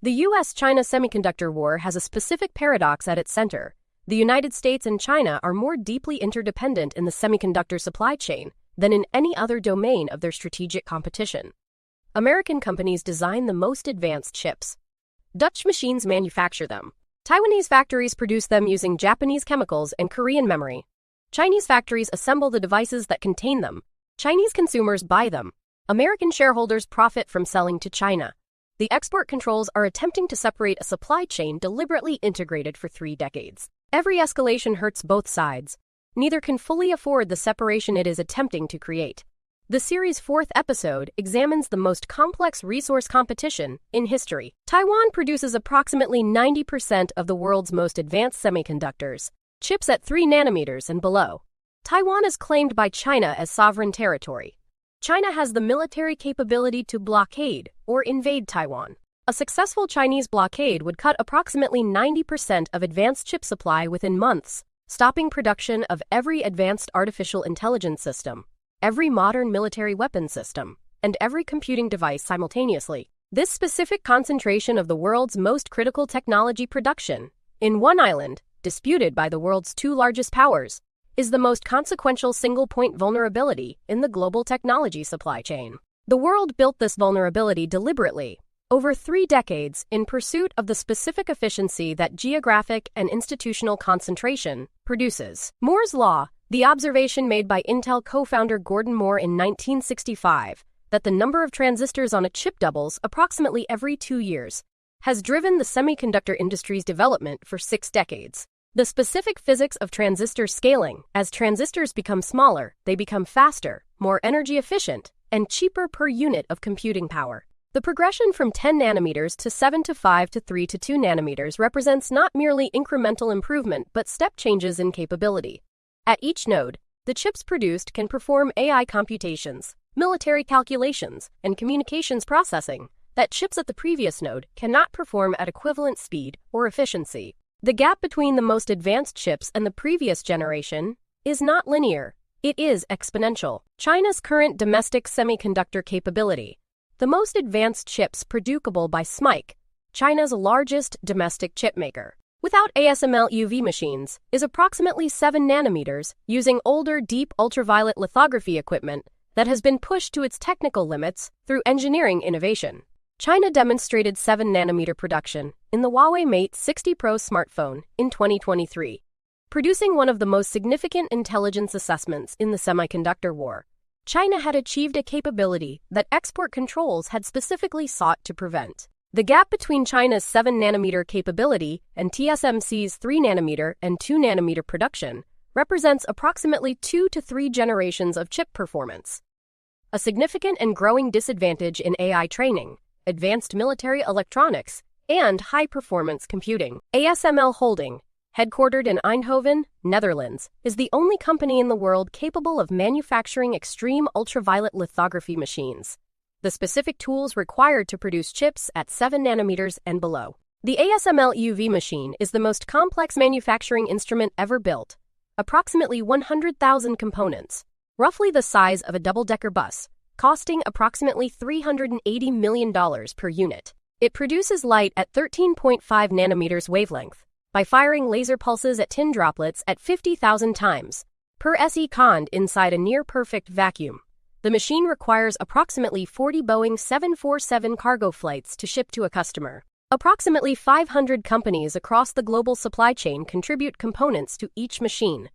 The US-China semiconductor war has a specific paradox at its center. The United States and China are more deeply interdependent in the semiconductor supply chain than in any other domain of their strategic competition. American companies design the most advanced chips. Dutch machines manufacture them. Taiwanese factories produce them using Japanese chemicals and Korean memory. Chinese factories assemble the devices that contain them. Chinese consumers buy them. American shareholders profit from selling to China. The export controls are attempting to separate a supply chain deliberately integrated for 3 decades. Every escalation hurts both sides. Neither can fully afford the separation it is attempting to create. The series' 4th episode examines the most complex resource competition in history. Taiwan produces approximately 90% of the world's most advanced semiconductors, chips at 3 nanometers and below. Taiwan is claimed by China as sovereign territory. China has the military capability to blockade or invade Taiwan. A successful Chinese blockade would cut approximately 90% of advanced chip supply within months, stopping production of every advanced artificial intelligence system, every modern military weapon system, and every computing device simultaneously. This specific concentration of the world's most critical technology production in one island, disputed by the world's 2 largest powers, is the most consequential single-point vulnerability in the global technology supply chain. The world built this vulnerability deliberately, over 3 decades, in pursuit of the specific efficiency that geographic and institutional concentration produces. Moore's Law, the observation made by Intel co-founder Gordon Moore in 1965, that the number of transistors on a chip doubles approximately every 2 years, has driven the semiconductor industry's development for 6 decades. The specific physics of transistor scaling: as transistors become smaller, they become faster, more energy efficient, and cheaper per unit of computing power. The progression from 10 nanometers to 7 to 5 to 3 to 2 nanometers represents not merely incremental improvement but step changes in capability. At each node, the chips produced can perform AI computations, military calculations, and communications processing that chips at the previous node cannot perform at equivalent speed or efficiency. The gap between the most advanced chips and the previous generation is not linear, it is exponential. China's current domestic semiconductor capability. The most advanced chips producable by SMIC, China's largest domestic chipmaker, without ASML EUV machines, is approximately 7 nanometers, using older deep ultraviolet lithography equipment that has been pushed to its technical limits through engineering innovation. China demonstrated 7-nanometer production in the Huawei Mate 60 Pro smartphone in 2023, producing one of the most significant intelligence assessments in the semiconductor war. China had achieved a capability that export controls had specifically sought to prevent. The gap between China's 7-nanometer capability and TSMC's 3-nanometer and 2-nanometer production represents approximately 2 to 3 generations of chip performance. A significant and growing disadvantage in AI training, advanced military electronics, and high-performance computing. ASML Holding, headquartered in Eindhoven, Netherlands, is the only company in the world capable of manufacturing extreme ultraviolet lithography machines, the specific tools required to produce chips at 7 nanometers and below. The ASML EUV machine is the most complex manufacturing instrument ever built, approximately 100,000 components, roughly the size of a double-decker bus, costing approximately $380 million per unit. It produces light at 13.5 nanometers wavelength by firing laser pulses at tin droplets at 50,000 times per second inside a near-perfect vacuum. The machine requires approximately 40 Boeing 747 cargo flights to ship to a customer. Approximately 500 companies across the global supply chain contribute components to each machine.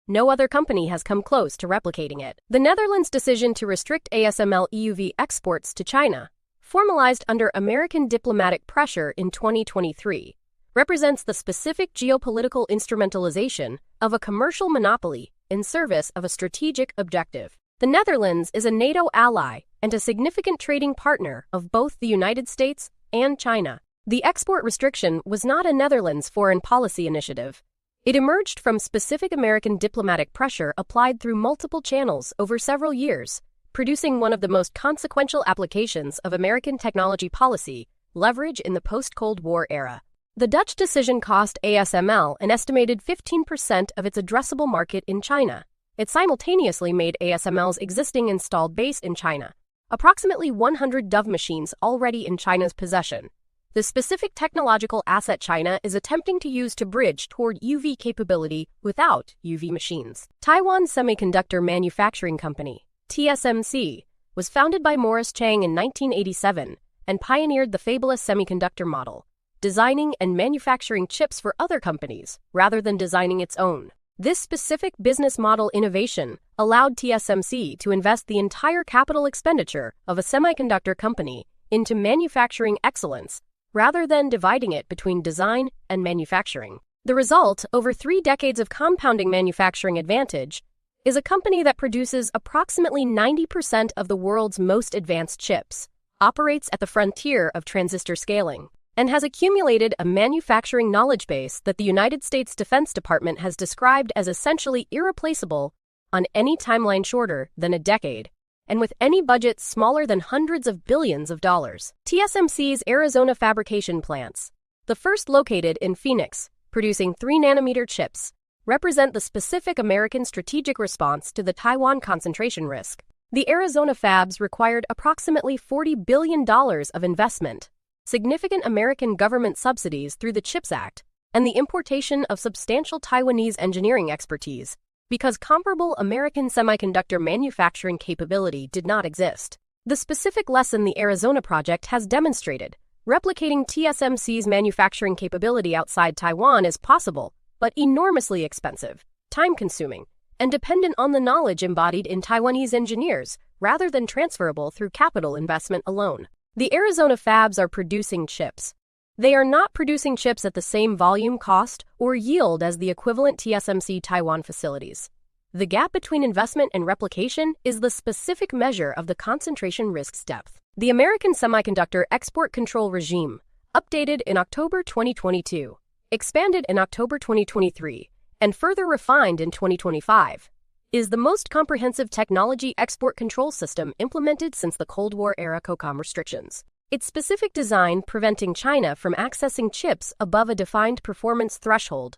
No other company has come close to replicating it. The Netherlands' decision to restrict ASML EUV exports to China, formalized under American diplomatic pressure in 2023, represents the specific geopolitical instrumentalization of a commercial monopoly in service of a strategic objective. The Netherlands is a NATO ally and a significant trading partner of both the United States and China. The export restriction was not a Netherlands foreign policy initiative. It emerged from specific American diplomatic pressure applied through multiple channels over several years, producing one of the most consequential applications of American technology policy leverage in the post-Cold War era. The Dutch decision cost ASML an estimated 15% of its addressable market in China. It simultaneously made ASML's existing installed base in China, approximately 100 DUV machines already in China's possession, the specific technological asset China is attempting to use to bridge toward UV capability without UV machines. Taiwan Semiconductor Manufacturing Company, TSMC, was founded by Morris Chang in 1987 and pioneered the fabless semiconductor model, designing and manufacturing chips for other companies rather than designing its own. This specific business model innovation allowed TSMC to invest the entire capital expenditure of a semiconductor company into manufacturing excellence rather than dividing it between design and manufacturing. The result, over 3 decades of compounding manufacturing advantage, is a company that produces approximately 90% of the world's most advanced chips, operates at the frontier of transistor scaling, and has accumulated a manufacturing knowledge base that the United States Defense Department has described as essentially irreplaceable on any timeline shorter than a decade, and with any budget smaller than hundreds of billions of dollars. TSMC's Arizona fabrication plants, the first located in Phoenix, producing 3-nanometer chips, represent the specific American strategic response to the Taiwan concentration risk. The Arizona fabs required approximately $40 billion of investment, significant American government subsidies through the CHIPS Act, and the importation of substantial Taiwanese engineering expertise, because comparable American semiconductor manufacturing capability did not exist. The specific lesson the Arizona project has demonstrated: replicating TSMC's manufacturing capability outside Taiwan is possible, but enormously expensive, time-consuming, and dependent on the knowledge embodied in Taiwanese engineers rather than transferable through capital investment alone. The Arizona fabs are producing chips. They are not producing chips at the same volume, cost, or yield as the equivalent TSMC Taiwan facilities. The gap between investment and replication is the specific measure of the concentration risk's depth. The American Semiconductor Export Control Regime, updated in October 2022, expanded in October 2023, and further refined in 2025, is the most comprehensive technology export control system implemented since the Cold War era COCOM restrictions. Its specific design preventing China from accessing chips above a defined performance threshold,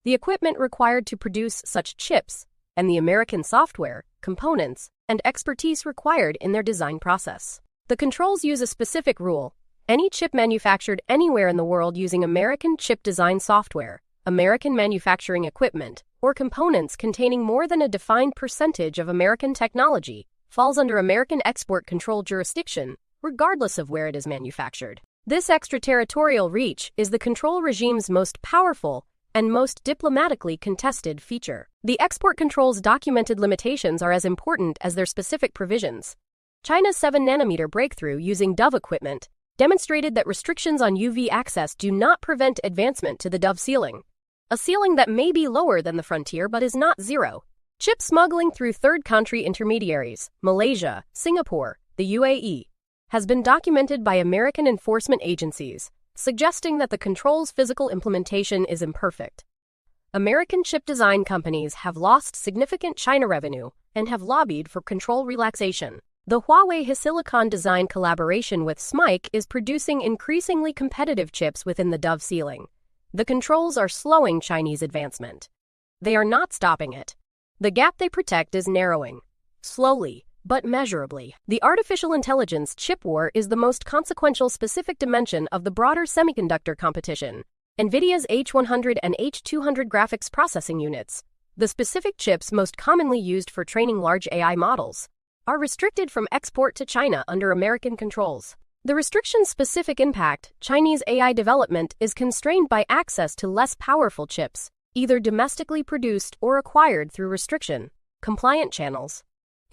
the equipment required to produce such chips, and the American software, components, and expertise required in their design process. The controls use a specific rule: any chip manufactured anywhere in the world using American chip design software, American manufacturing equipment, or components containing more than a defined percentage of American technology falls under American export control jurisdiction, regardless of where it is manufactured. This extraterritorial reach is the control regime's most powerful and most diplomatically contested feature. The export control's documented limitations are as important as their specific provisions. China's 7-nanometer breakthrough using Dove equipment demonstrated that restrictions on UV access do not prevent advancement to the Dove ceiling, a ceiling that may be lower than the frontier but is not zero. Chip smuggling through third-country intermediaries, Malaysia, Singapore, the UAE, has been documented by American enforcement agencies, suggesting that the control's physical implementation is imperfect. American chip design companies have lost significant China revenue and have lobbied for control relaxation. The Huawei HiSilicon design collaboration with SMIC is producing increasingly competitive chips within the Dove ceiling. The controls are slowing Chinese advancement. They are not stopping it. The gap they protect is narrowing, slowly, but measurably. The artificial intelligence chip war is the most consequential specific dimension of the broader semiconductor competition. Nvidia's H100 and H200 graphics processing units, the specific chips most commonly used for training large AI models, are restricted from export to China under American controls. The restriction's specific impact: Chinese AI development is constrained by access to less powerful chips, either domestically produced or acquired through restriction-compliant channels.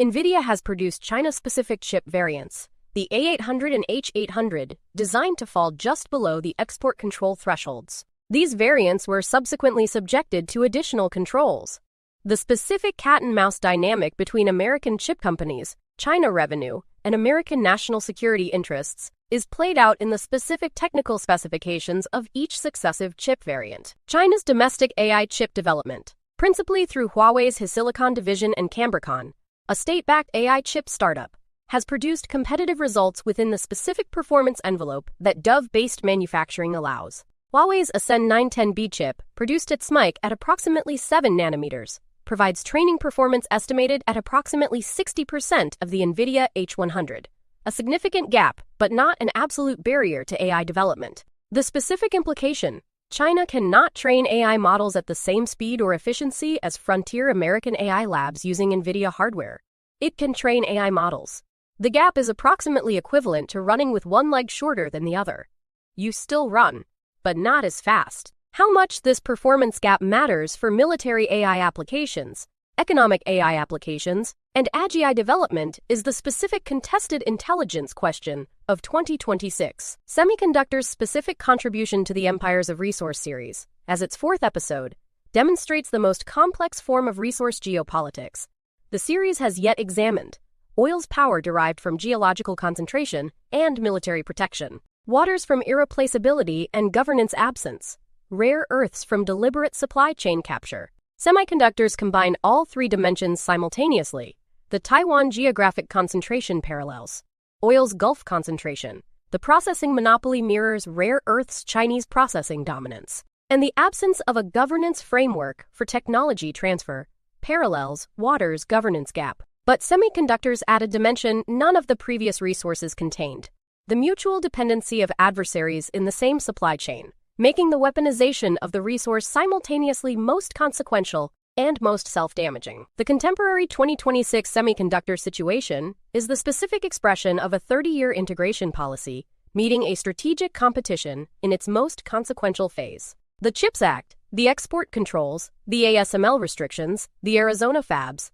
Nvidia has produced China-specific chip variants, the A800 and H800, designed to fall just below the export control thresholds. These variants were subsequently subjected to additional controls. The specific cat-and-mouse dynamic between American chip companies, China revenue, and American national security interests is played out in the specific technical specifications of each successive chip variant. China's domestic AI chip development, principally through Huawei's HiSilicon division and Cambricon, a state-backed AI chip startup, has produced competitive results within the specific performance envelope that Dove-based manufacturing allows. Huawei's Ascend 910B chip, produced at SMIC at approximately 7 nanometers, provides training performance estimated at approximately 60% of the Nvidia H100. a significant gap, but not an absolute barrier to AI development. The specific implication: China cannot train AI models at the same speed or efficiency as frontier American AI labs using Nvidia hardware. It can train AI models. The gap is approximately equivalent to running with one leg shorter than the other. You still run, but not as fast. How much this performance gap matters for military AI applications, economic AI applications, and AGI development is the specific contested intelligence question of 2026. Semiconductor's specific contribution to the Empires of Resource series, as its fourth episode, demonstrates the most complex form of resource geopolitics the series has yet examined: oil's power derived from geological concentration and military protection, water's from irreplaceability and governance absence, rare earths from deliberate supply chain capture. Semiconductors combine all three dimensions simultaneously. The Taiwan geographic concentration parallels oil's Gulf concentration. The processing monopoly mirrors rare earths' Chinese processing dominance. And the absence of a governance framework for technology transfer parallels water's governance gap. But semiconductors add a dimension none of the previous resources contained: the mutual dependency of adversaries in the same supply chain, making the weaponization of the resource simultaneously most consequential and most self-damaging. The contemporary 2026 semiconductor situation is the specific expression of a 30-year integration policy meeting a strategic competition in its most consequential phase. The CHIPS Act, the export controls, the ASML restrictions, the Arizona fabs,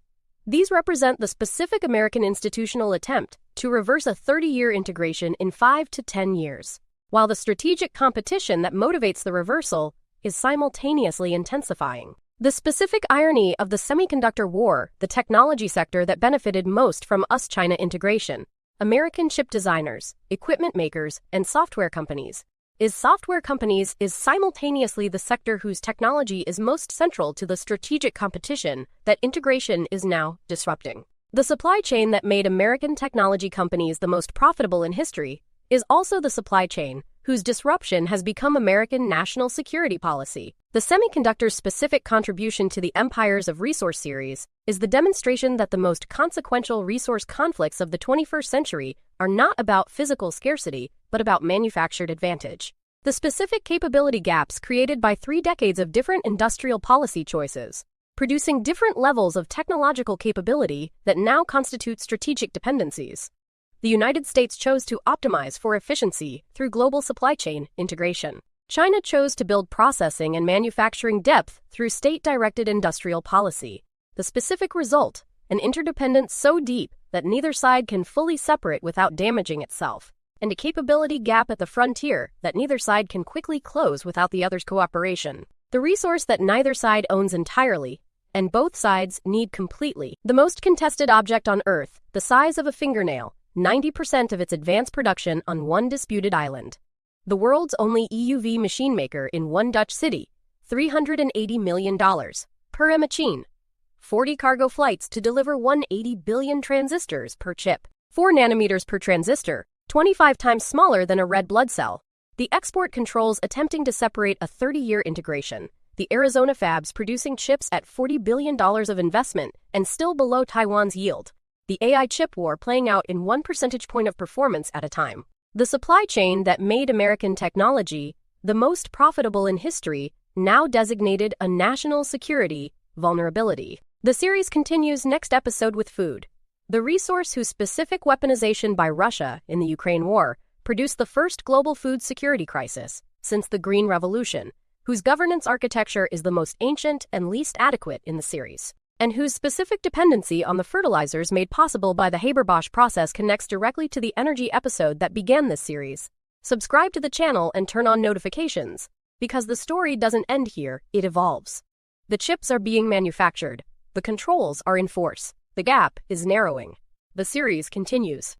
these represent the specific American institutional attempt to reverse a 30-year integration in 5 to 10 years. While the strategic competition that motivates the reversal is simultaneously intensifying. The specific irony of the semiconductor war, the technology sector that benefited most from US-China integration, American chip designers, equipment makers, and software companies, is simultaneously the sector whose technology is most central to the strategic competition that integration is now disrupting. The supply chain that made American technology companies the most profitable in history is also the supply chain whose disruption has become American national security policy. The semiconductor specific contribution to the Empires of Resource series is the demonstration that the most consequential resource conflicts of the 21st century are not about physical scarcity, but about manufactured advantage. The specific capability gaps created by 3 decades of different industrial policy choices, producing different levels of technological capability that now constitute strategic dependencies. The United States chose to optimize for efficiency through global supply chain integration. China chose to build processing and manufacturing depth through state-directed industrial policy. The specific result: an interdependence so deep that neither side can fully separate without damaging itself, and a capability gap at the frontier that neither side can quickly close without the other's cooperation. The resource that neither side owns entirely, and both sides need completely. The most contested object on Earth, the size of a fingernail, 90% of its advanced production on one disputed island. The world's only EUV machine maker in one Dutch city, $380 million per machine. 40 cargo flights to deliver 180 billion transistors per chip. 4 nanometers per transistor, 25 times smaller than a red blood cell. The export controls attempting to separate a 30-year integration. The Arizona fabs producing chips at $40 billion of investment and still below Taiwan's yield. The AI chip war playing out in 1 percentage point of performance at a time. The supply chain that made American technology the most profitable in history now designated a national security vulnerability. The series continues next episode with food. The resource whose specific weaponization by Russia in the Ukraine war produced the first global food security crisis since the Green Revolution, whose governance architecture is the most ancient and least adequate in the series, and whose specific dependency on the fertilizers made possible by the Haber-Bosch process connects directly to the energy episode that began this series. Subscribe to the channel and turn on notifications, because the story doesn't end here, it evolves. The chips are being manufactured. The controls are in force. The gap is narrowing. The series continues.